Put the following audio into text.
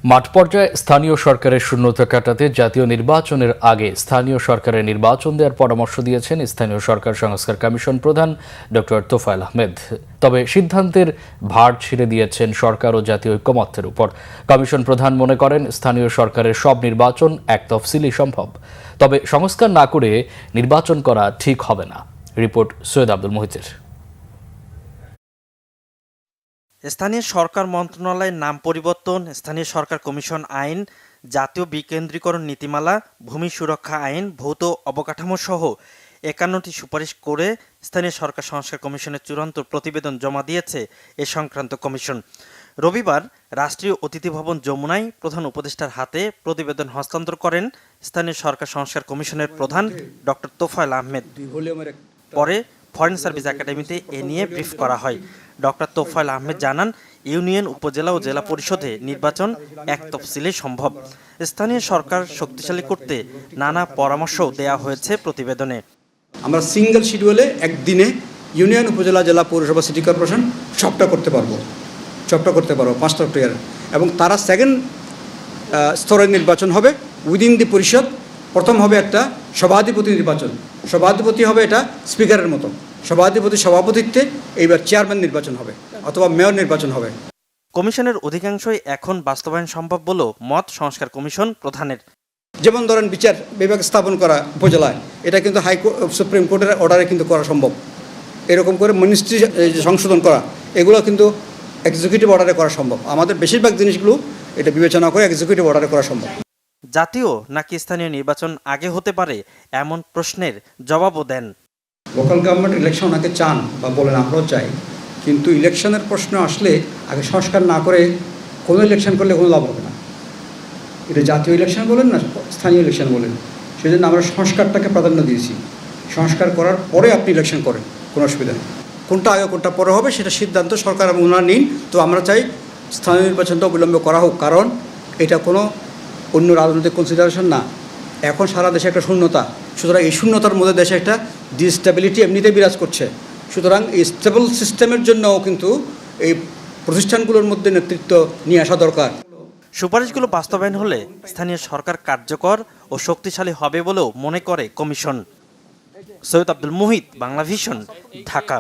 মাঠ পর্যায়ে স্থানীয় সরকারের শূন্যতা কাটাতে জাতীয় নির্বাচনের আগে স্থানীয় সরকারের নির্বাচন দেওয়ার পরামর্শ দিয়েছেন স্থানীয় সরকার সংস্কার কমিশন প্রধান ডক্টর তোফায়েল আহমেদ। তবে সিদ্ধান্তের ভার ছেড়ে দিয়েছেন সরকার ও জাতীয় ঐকমত্যের উপর। কমিশন প্রধান মনে করেন স্থানীয় সরকারের সব নির্বাচন এক তফসিলই সম্ভব, তবে সংস্কার না করে নির্বাচন করা ঠিক হবে না। রিপোর্ট সৈয়দ আব্দুল মুহিতের। স্থানীয় সরকার মন্ত্রণালয়ের নাম পরিবর্তন, স্থানীয় সরকার কমিশন আইন, জাতীয় বিকেন্দ্রীকরণ নীতিমালা, ভূমি সুরক্ষা আইন, ভৌত অবকাঠামো সহ ৫১টি সুপারিশ করে স্থানীয় সরকার সংস্কার কমিশনের চূড়ান্ত প্রতিবেদন জমা দিয়েছে এ সংক্রান্ত কমিশন। রবিবার রাষ্ট্রীয় অতিথি ভবন যমুনায় প্রধান উপদেষ্টার হাতে প্রতিবেদন হস্তান্তর করেন স্থানীয় সরকার সংস্কার কমিশনের প্রধান ডক্টর তোফায়েল আহমেদ। পরে ফরেন সার্ভিস একাডেমিতে এ নিয়ে ব্রিফ করা হয়। ডক্টর তোফায়েল আহমেদ জানান, ইউনিয়ন, উপজেলা ও জেলা পরিষদে নির্বাচন এক তফসিলে সম্ভব। স্থানীয় সরকার শক্তিশালী করতে নানা পরামর্শও দেওয়া হয়েছে প্রতিবেদনে। আমরা সিঙ্গেল শিডিউলে একদিনে ইউনিয়ন, উপজেলা, জেলা, পৌরসভা, সিটি কর্পোরেশন সবটা করতে পারবো 5টা অক্টোবর। এবং তারা সেকেন্ড স্তরের নির্বাচন হবে উইদিন দি পরিষদ। প্রথম হবে একটা সভাধিপতি নির্বাচন, সভাধিপতি হবে এটা স্পিকারের মতো, সভাধিপতির সভাপতিত্বে এইবার চেয়ারম্যান নির্বাচন হবে অথবা মেয়র নির্বাচন হবে। কমিশনের অধিকাংশই এখন বাস্তবায়ন সম্ভব বলেও মত সংস্কার কমিশন প্রধানের। যেমন ধরেন বিচার বিভাগ স্থাপন করা উপজেলায়, এটা কিন্তু সুপ্রিম কোর্টের অর্ডারে কিন্তু করা সম্ভব। এরকম করে মিনিস্ট্রি সংশোধন করা, এগুলো কিন্তু এক্সিকিউটিভ অর্ডারে করা সম্ভব। আমাদের বেশিরভাগ জিনিসগুলো এটা বিবেচনা করে এক্সিকিউটিভ অর্ডারে করা সম্ভব। জাতীয় নাকি স্থানীয় নির্বাচন আগে হতে পারে, এমন প্রশ্নের জবাবও দেন। লোকাল গভর্নমেন্ট ইলেকশন ওনাকে চান বা বলেন, আমরাও চাই, কিন্তু ইলেকশনের প্রশ্ন আসলে আগে সংস্কার না করে কোনো ইলেকশন করলে কোনো লাভ হবে না। এটা জাতীয় ইলেকশন বলেন না স্থানীয় ইলেকশন বলেন, সেই জন্য আমরা সংস্কারটাকে প্রাধান্য দিয়েছি। সংস্কার করার পরে আপনি ইলেকশন করেন, কোনো অসুবিধা নেই। কোনটা আগে কোনটা পরে হবে সেটা সিদ্ধান্ত সরকার এবং ওনারা নিন। তো আমরা চাই স্থানীয় নির্বাচনটা অবিলম্বে করা হোক, কারণ এটা কোনো অন্য রাজনৈতিক কনসিডারেশন না। এখন সারা দেশে একটা শূন্যতা, সুতরাং এই শূন্যতার মধ্যে দেশে একটা ডিস্টেবিলিটি এমনিতেই বিরাজ করছে। সুতরাং এই স্টেবল সিস্টেমের জন্যও কিন্তু এই প্রতিষ্ঠানগুলোর মধ্যে নেতৃত্ব নিয়ে আসা দরকার। সুপারিশগুলো বাস্তবায়ন হলে স্থানীয় সরকার কার্যকর ও শক্তিশালী হবে বলেও মনে করে কমিশন। সৈয়দ আব্দুল মুহিত, বাংলা ভিশন, ঢাকা।